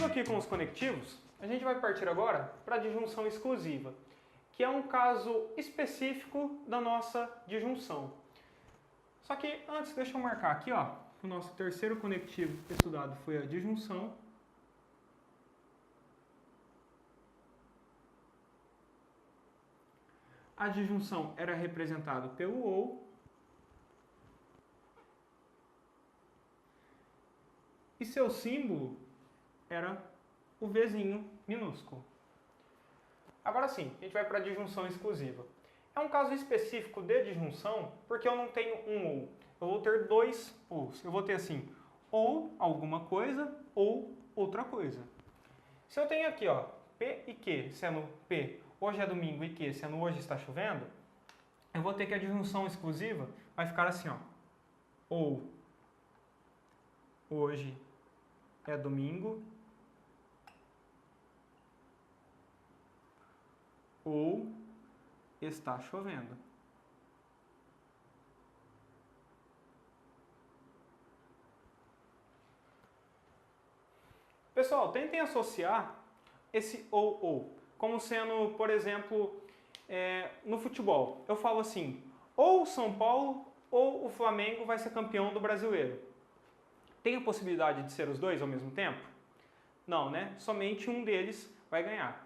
Seguindo aqui com os conectivos, a gente vai partir agora para a disjunção exclusiva, que é um caso específico da nossa disjunção. Só que antes, deixa eu marcar aqui, ó, o nosso terceiro conectivo estudado foi a disjunção. A disjunção era representada pelo ou. E seu símbolo era o Vzinho minúsculo. Agora sim, a gente vai para a disjunção exclusiva. É um caso específico de disjunção porque eu não tenho um ou. Eu vou ter dois ous. Eu vou ter assim, ou alguma coisa ou outra coisa. Se eu tenho aqui, ó, P e Q, sendo P, hoje é domingo, e Q, sendo hoje está chovendo, eu vou ter que a disjunção exclusiva vai ficar assim, ó, ou hoje é domingo, ou está chovendo. Pessoal, tentem associar esse ou, como sendo, por exemplo, no futebol. Eu falo assim, ou o São Paulo ou o Flamengo vai ser campeão do Brasileiro. Tem a possibilidade de ser os dois ao mesmo tempo? Não, né? Somente um deles vai ganhar.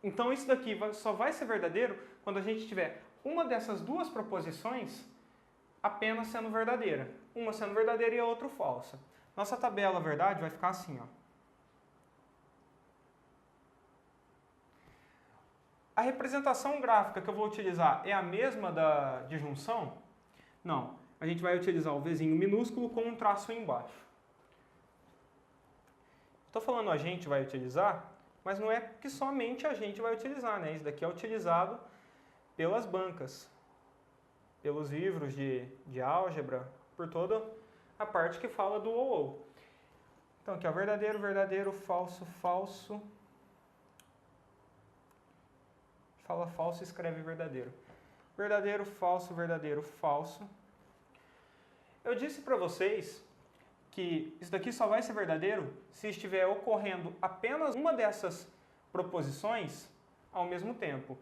Então isso daqui só vai ser verdadeiro quando a gente tiver uma dessas duas proposições apenas sendo verdadeira. Uma sendo verdadeira e a outra falsa. Nossa tabela verdade vai ficar assim, ó. A representação gráfica que eu vou utilizar é a mesma da disjunção? Não. A gente vai utilizar o Vzinho minúsculo com um traço embaixo. Estou falando a gente vai utilizar, mas não é que somente a gente vai utilizar, né? Isso daqui é utilizado pelas bancas, pelos livros de álgebra, por toda a parte que fala do ou. Então aqui, ó, verdadeiro, verdadeiro, falso, falso. Fala falso e escreve verdadeiro. Verdadeiro, falso, verdadeiro, falso. Eu disse para vocês que isso daqui só vai ser verdadeiro se estiver ocorrendo apenas uma dessas proposições ao mesmo tempo.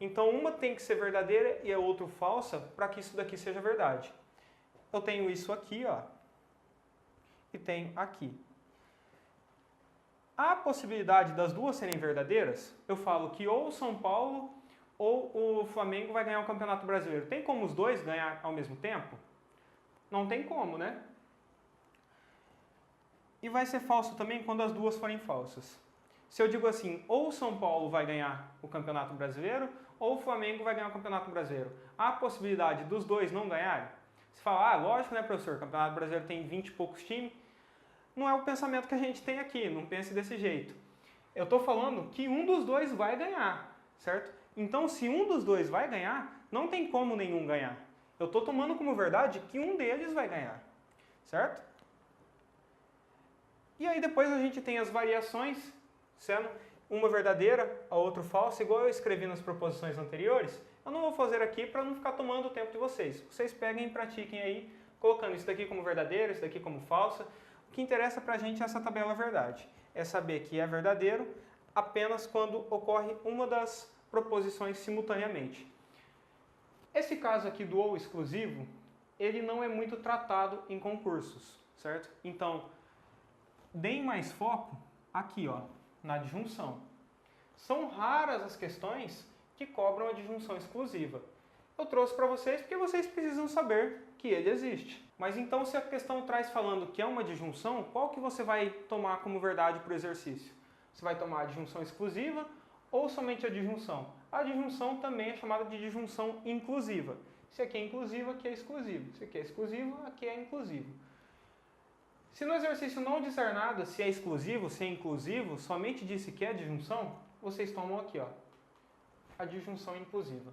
Então uma tem que ser verdadeira e a outra falsa para que isso daqui seja verdade. Eu tenho isso aqui, ó, e tenho aqui. A possibilidade das duas serem verdadeiras, eu falo que ou o São Paulo ou o Flamengo vai ganhar o Campeonato Brasileiro. Tem como os dois ganhar ao mesmo tempo? Não tem como, né? E vai ser falso também quando as duas forem falsas. Se eu digo assim, ou o São Paulo vai ganhar o Campeonato Brasileiro, ou o Flamengo vai ganhar o Campeonato Brasileiro. Há a possibilidade dos dois não ganharem? Você fala, ah, lógico, né, professor? O Campeonato Brasileiro tem 20 e poucos times. Não é o pensamento que a gente tem aqui, não pense desse jeito. Eu estou falando que um dos dois vai ganhar, certo? Então, se um dos dois vai ganhar, não tem como nenhum ganhar. Eu estou tomando como verdade que um deles vai ganhar, certo? E aí depois a gente tem as variações, sendo uma verdadeira, a outra falsa, igual eu escrevi nas proposições anteriores. Eu não vou fazer aqui para não ficar tomando o tempo de vocês. Vocês peguem e pratiquem aí, colocando isso daqui como verdadeiro, isso daqui como falsa. O que interessa para a gente é essa tabela verdade. É saber que é verdadeiro apenas quando ocorre uma das proposições simultaneamente. Esse caso aqui do ou exclusivo, ele não é muito tratado em concursos, certo? Então, deem mais foco aqui, ó, na disjunção. São raras as questões que cobram a disjunção exclusiva. Eu trouxe para vocês porque vocês precisam saber que ele existe. Mas então, se a questão traz falando que é uma disjunção, qual que você vai tomar como verdade para o exercício? Você vai tomar a disjunção exclusiva ou somente a disjunção? A disjunção também é chamada de disjunção inclusiva. Se aqui é inclusivo, aqui é exclusivo. Se aqui é exclusivo, aqui é inclusivo. Se no exercício não disser nada se é exclusivo, se é inclusivo, somente disse que é disjunção, vocês tomam aqui, ó, a disjunção inclusiva.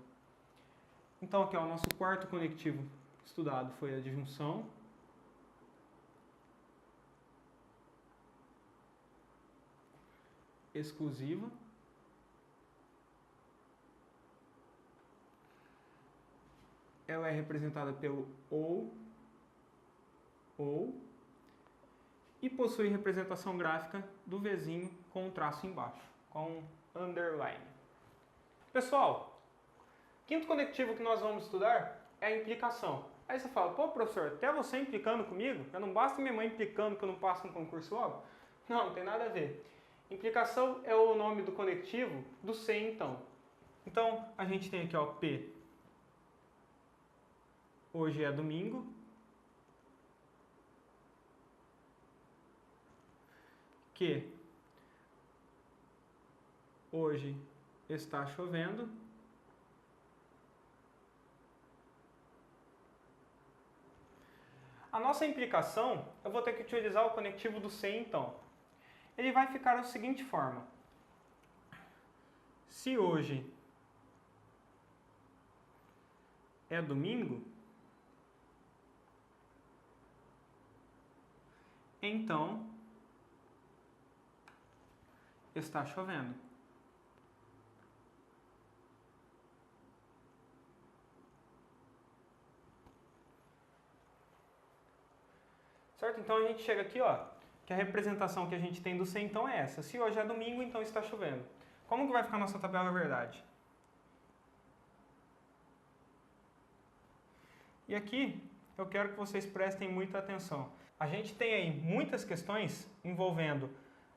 Então aqui, ó, o nosso quarto conectivo estudado foi a disjunção. Exclusiva. Ela é representada pelo ou. e possui representação gráfica do Vzinho com um traço embaixo, com underline. Pessoal, quinto conectivo que nós vamos estudar é a implicação. Aí você fala, pô professor, até você implicando comigo? Já não basta minha mãe implicando que eu não passo no concurso logo? Não, não tem nada a ver. Implicação é o nome do conectivo do se então. Então, a gente tem aqui, ó, P. Hoje é domingo. Que hoje está chovendo. A nossa implicação, eu vou ter que utilizar o conectivo do se então. Ele vai ficar da seguinte forma. Se hoje é domingo, então está chovendo. Certo? Então a gente chega aqui, ó, que a representação que a gente tem do se então é essa. Se hoje é domingo, então está chovendo. Como que vai ficar a nossa tabela verdade? E aqui eu quero que vocês prestem muita atenção. A gente tem aí muitas questões envolvendo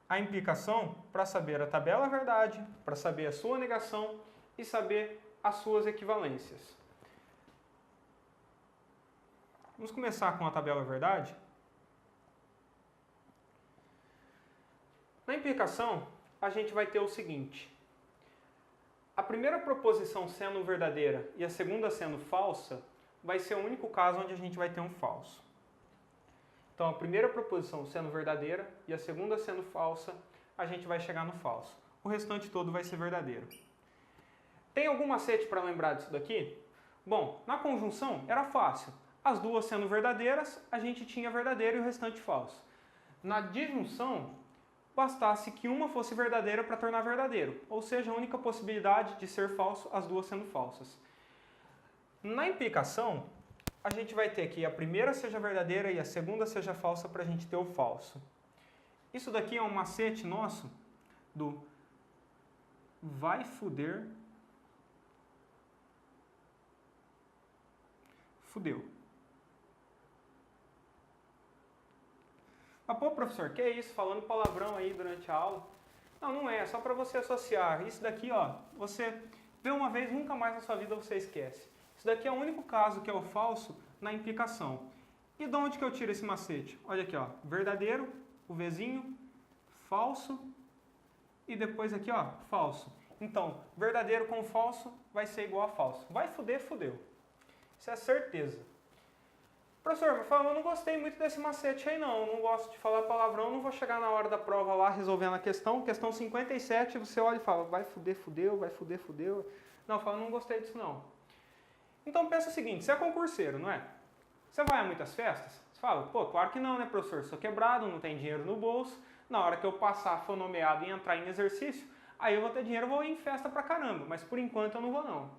a implicação para saber a tabela verdade, para saber a sua negação e saber as suas equivalências. Vamos começar com a tabela verdade. Na implicação, a gente vai ter o seguinte. A primeira proposição sendo verdadeira e a segunda sendo falsa, vai ser o único caso onde a gente vai ter um falso. Então, a primeira proposição sendo verdadeira e a segunda sendo falsa, a gente vai chegar no falso. O restante todo vai ser verdadeiro. Tem algum macete para lembrar disso daqui? Bom, na conjunção era fácil. As duas sendo verdadeiras, a gente tinha verdadeiro e o restante falso. Na disjunção, bastasse que uma fosse verdadeira para tornar verdadeiro, ou seja, a única possibilidade de ser falso, as duas sendo falsas. Na implicação, a gente vai ter que a primeira seja verdadeira e a segunda seja falsa para a gente ter o falso. Isso daqui é um macete nosso do vai fuder, fudeu. Mas, pô, professor, que é isso? Falando palavrão aí durante a aula? Não, não é. É só para você associar. Isso daqui, ó, você vê uma vez, nunca mais na sua vida você esquece. Isso daqui é o único caso que é o falso na implicação. E de onde que eu tiro esse macete? Olha aqui, ó, verdadeiro, o Vzinho, falso e depois aqui, ó, falso. Então, verdadeiro com falso vai ser igual a falso. Vai fuder, fudeu. Isso é certeza. Professor, eu não gostei muito desse macete aí não, não gosto de falar palavrão, não vou chegar na hora da prova lá resolvendo a questão 57, você olha e fala, vai fuder, fudeu, vai fuder, fudeu. Não, eu falo, não gostei disso não. Então pensa o seguinte, você é concurseiro, não é? Você vai a muitas festas? Você fala, pô, claro que não, né, professor? Sou quebrado, não tenho dinheiro no bolso, na hora que eu passar, for nomeado e entrar em exercício, aí eu vou ter dinheiro, vou ir em festa pra caramba, mas por enquanto eu não vou não.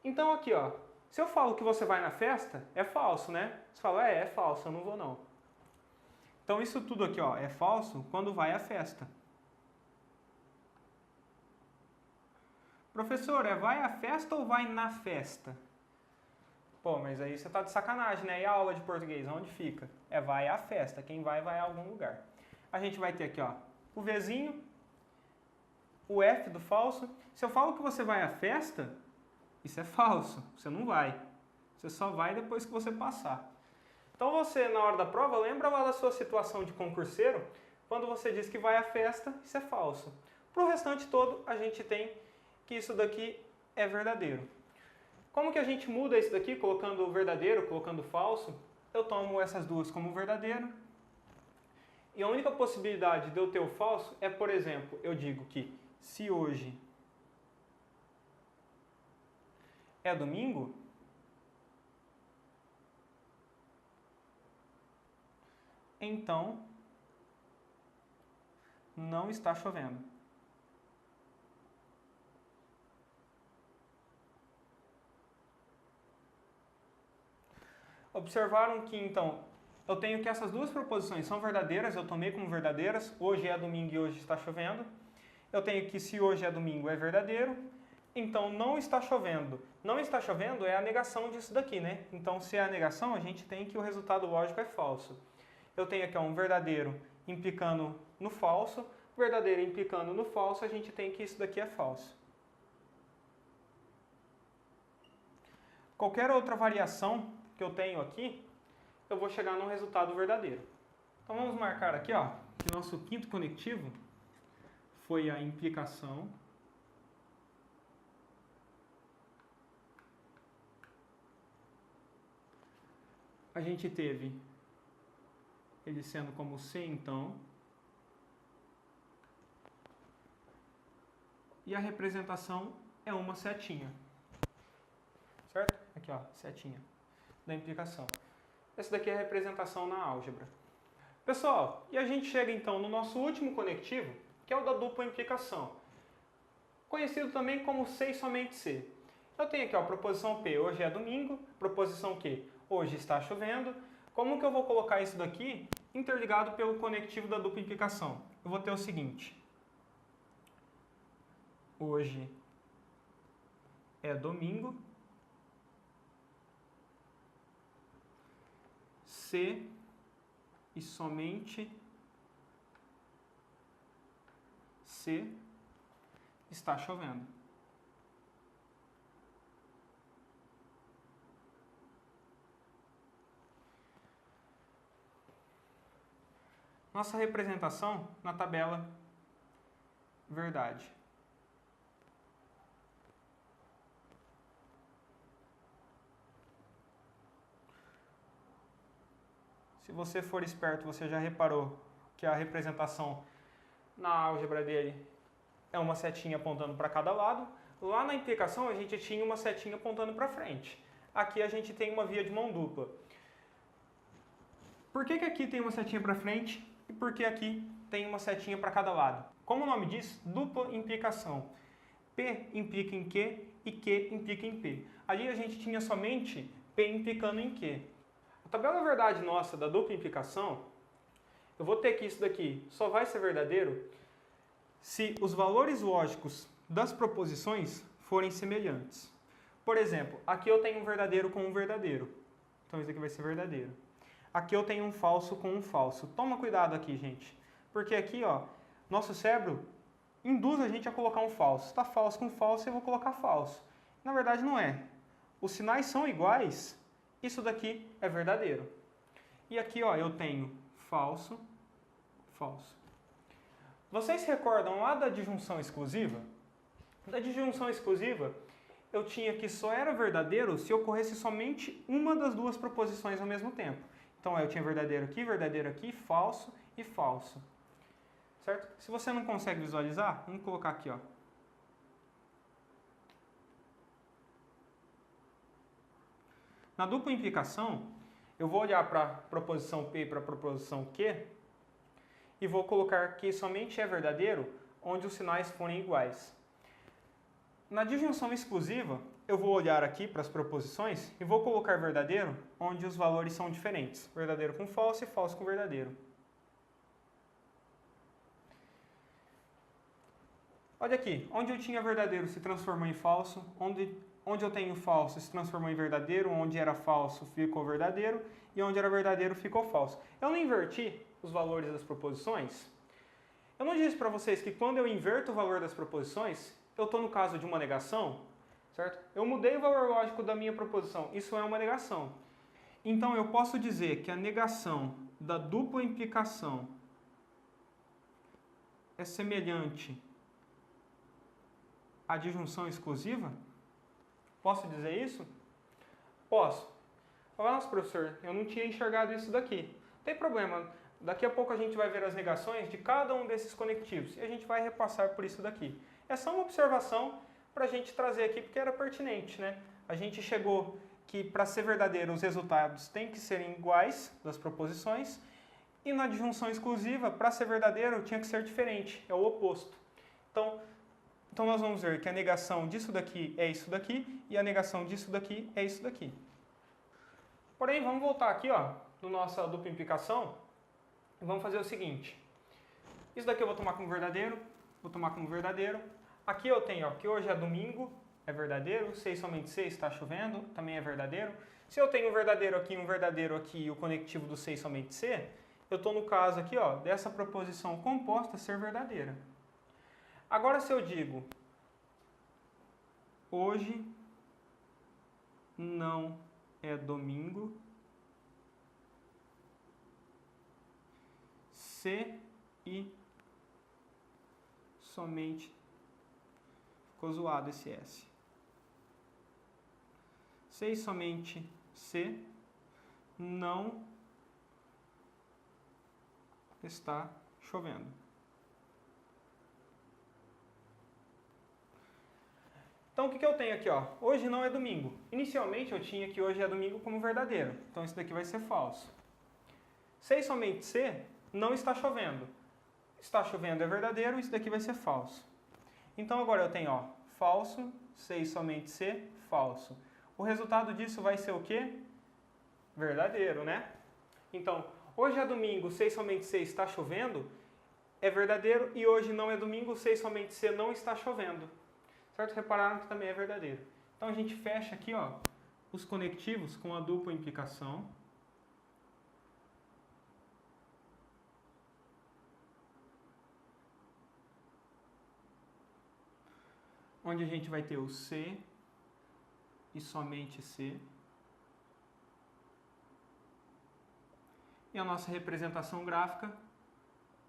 Então aqui, ó, se eu falo que você vai na festa, é falso, né? Você fala, é falso, eu não vou não. Então isso tudo aqui, ó, é falso quando vai à festa. Professor, vai à festa ou vai na festa? Pô, mas aí você tá de sacanagem, né? E a aula de português, onde fica? Vai à festa, quem vai a algum lugar. A gente vai ter aqui, ó, o Vzinho, o F do falso. Se eu falo que você vai à festa, isso é falso, você não vai. Você só vai depois que você passar. Então você, na hora da prova, lembra lá da sua situação de concurseiro, quando você diz que vai à festa, isso é falso. Para o restante todo, a gente tem que isso daqui é verdadeiro. Como que a gente muda isso daqui, colocando verdadeiro, colocando falso? Eu tomo essas duas como verdadeiro. E a única possibilidade de eu ter o falso é, por exemplo, eu digo que se hoje é domingo, então não está chovendo. Observaram que, então, eu tenho que essas duas proposições são verdadeiras, eu tomei como verdadeiras, hoje é domingo e hoje está chovendo. Eu tenho que se hoje é domingo é verdadeiro, então não está chovendo. Não está chovendo é a negação disso daqui, né? Então se é a negação, a gente tem que o resultado lógico é falso. Eu tenho aqui um verdadeiro implicando no falso, verdadeiro implicando no falso, a gente tem que isso daqui é falso. Qualquer outra variação que eu tenho aqui, eu vou chegar no resultado verdadeiro. Então vamos marcar aqui, ó, que nosso quinto conectivo foi a implicação. A gente teve ele sendo como C, então. E a representação é uma setinha. Certo? Aqui, ó, setinha da implicação. Essa daqui é a representação na álgebra. Pessoal, e a gente chega então no nosso último conectivo, que é o da dupla implicação. Conhecido também como C e somente C. Eu tenho aqui, ó, a proposição P, hoje é domingo, proposição Q, hoje está chovendo. Como que eu vou colocar isso daqui interligado pelo conectivo da dupla implicação? Eu vou ter o seguinte. Hoje é domingo. C e somente C está chovendo. Nossa representação na tabela verdade. Se você for esperto, você já reparou que a representação na álgebra dele é uma setinha apontando para cada lado. Lá na implicação a gente tinha uma setinha apontando para frente. Aqui a gente tem uma via de mão dupla. Por que aqui tem uma setinha para frente e por que aqui tem uma setinha para cada lado? Como o nome diz, dupla implicação. P implica em Q e Q implica em P. Ali a gente tinha somente P implicando em Q. A tabela verdade nossa da dupla implicação, eu vou ter que isso daqui só vai ser verdadeiro se os valores lógicos das proposições forem semelhantes. Por exemplo, aqui eu tenho um verdadeiro com um verdadeiro. Então isso aqui vai ser verdadeiro. Aqui eu tenho um falso com um falso. Toma cuidado aqui, gente. Porque aqui, ó, nosso cérebro induz a gente a colocar um falso. Está falso com falso, eu vou colocar falso. Na verdade não é. Os sinais são iguais. Isso daqui é verdadeiro. E aqui, ó, eu tenho falso, falso. Vocês se recordam lá da disjunção exclusiva? Da disjunção exclusiva, eu tinha que só era verdadeiro se ocorresse somente uma das duas proposições ao mesmo tempo. Então, eu tinha verdadeiro aqui, falso e falso. Certo? Se você não consegue visualizar, vamos colocar aqui, ó. Na dupla implicação, eu vou olhar para a proposição P e para a proposição Q e vou colocar que somente é verdadeiro onde os sinais forem iguais. Na disjunção exclusiva, eu vou olhar aqui para as proposições e vou colocar verdadeiro onde os valores são diferentes. Verdadeiro com falso e falso com verdadeiro. Olha aqui, onde eu tinha verdadeiro se transformou em falso, onde eu tenho falso se transformou em verdadeiro, onde era falso ficou verdadeiro e onde era verdadeiro ficou falso. Eu não inverti os valores das proposições. Eu não disse para vocês que quando eu inverto o valor das proposições, eu estou no caso de uma negação, certo? Eu mudei o valor lógico da minha proposição, isso é uma negação. Então eu posso dizer que a negação da dupla implicação é semelhante à disjunção exclusiva? Posso dizer isso? Posso. Nossa, professor, eu não tinha enxergado isso daqui. Não tem problema. Daqui a pouco a gente vai ver as negações de cada um desses conectivos e a gente vai repassar por isso daqui. É só uma observação para a gente trazer aqui porque era pertinente, né? A gente chegou que para ser verdadeiro os resultados têm que serem iguais das proposições e na disjunção exclusiva, para ser verdadeiro, tinha que ser diferente, é o oposto. Então nós vamos ver que a negação disso daqui é isso daqui e a negação disso daqui é isso daqui. Porém, vamos voltar aqui, ó, na nossa dupla implicação, vamos fazer o seguinte. Isso daqui eu vou tomar como verdadeiro, Aqui eu tenho, ó, que hoje é domingo, é verdadeiro. 6 somente 6, está chovendo, também é verdadeiro. Se eu tenho um verdadeiro aqui e o conectivo do 6 somente C, eu estou no caso aqui, ó, dessa proposição composta ser verdadeira. Agora se eu digo, hoje não é domingo, C e somente, ficou zoado esse S. 6 somente C não está chovendo. Então o que eu tenho aqui? Ó? Hoje não é domingo. Inicialmente eu tinha que hoje é domingo como verdadeiro. Então isso daqui vai ser falso. 6 somente C não está chovendo. Está chovendo é verdadeiro, isso daqui vai ser falso. Então agora eu tenho, ó, falso, 6 somente C, falso. O resultado disso vai ser o quê? Verdadeiro, né? Então, hoje é domingo, 6 somente C está chovendo, é verdadeiro, e hoje não é domingo, 6 somente C não está chovendo. Certo? Repararam que também é verdadeiro. Então a gente fecha aqui, ó, os conectivos com a dupla implicação. Onde a gente vai ter o C e somente C. E a nossa representação gráfica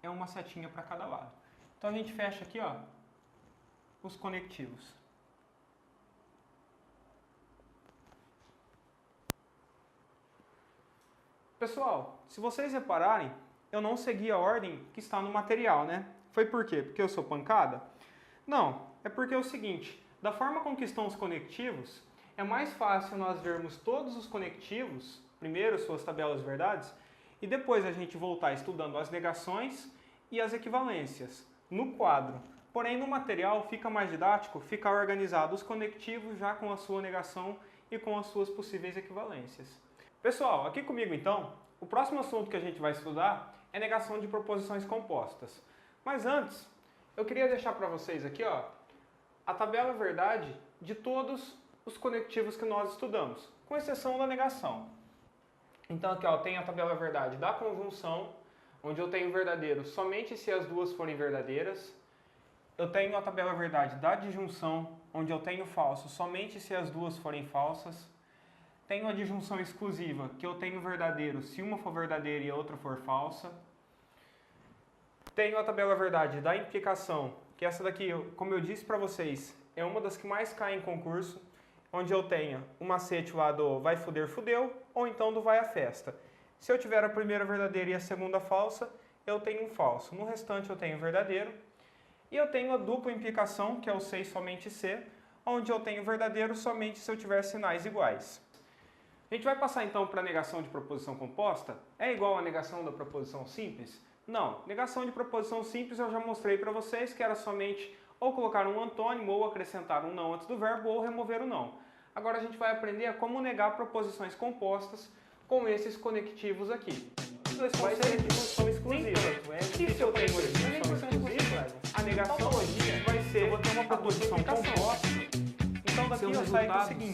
é uma setinha para cada lado. Então a gente fecha aqui, ó, os conectivos. Pessoal, se vocês repararem, eu não segui a ordem que está no material, né? Foi por quê? Porque eu sou pancada? Não, é porque é o seguinte, da forma com que estão os conectivos, é mais fácil nós vermos todos os conectivos, primeiro suas tabelas verdades, e depois a gente voltar estudando as negações e as equivalências no quadro. Porém, no material fica mais didático, fica organizado os conectivos já com a sua negação e com as suas possíveis equivalências. Pessoal, aqui comigo então, o próximo assunto que a gente vai estudar é negação de proposições compostas. Mas antes, eu queria deixar para vocês aqui, ó, a tabela verdade de todos os conectivos que nós estudamos, com exceção da negação. Então aqui, ó, tem a tabela verdade da conjunção, onde eu tenho verdadeiro somente se as duas forem verdadeiras. Eu tenho a tabela verdade da disjunção, onde eu tenho falso somente se as duas forem falsas. Tenho a disjunção exclusiva, que eu tenho verdadeiro se uma for verdadeira e a outra for falsa. Tenho a tabela verdade da implicação, que essa daqui, como eu disse para vocês, é uma das que mais cai em concurso, onde eu tenho o macete lá do vai fuder, fudeu, ou então do vai à festa. Se eu tiver a primeira verdadeira e a segunda falsa, eu tenho um falso. No restante eu tenho verdadeiro. E eu tenho a dupla implicação, que é o 6 somente C, onde eu tenho verdadeiro somente se eu tiver sinais iguais. A gente vai passar então para a negação de proposição composta. É igual à negação da proposição simples? Não. Negação de proposição simples eu já mostrei para vocês que era somente ou colocar um antônimo, ou acrescentar um não antes do verbo, ou remover o não. Agora a gente vai aprender a como negar proposições compostas com esses conectivos aqui. Vai ser disjunção exclusiva. E se eu tenho uma disjunção exclusiva, a negação vai ser uma proposição composta. Então daqui eu saio com o seguinte.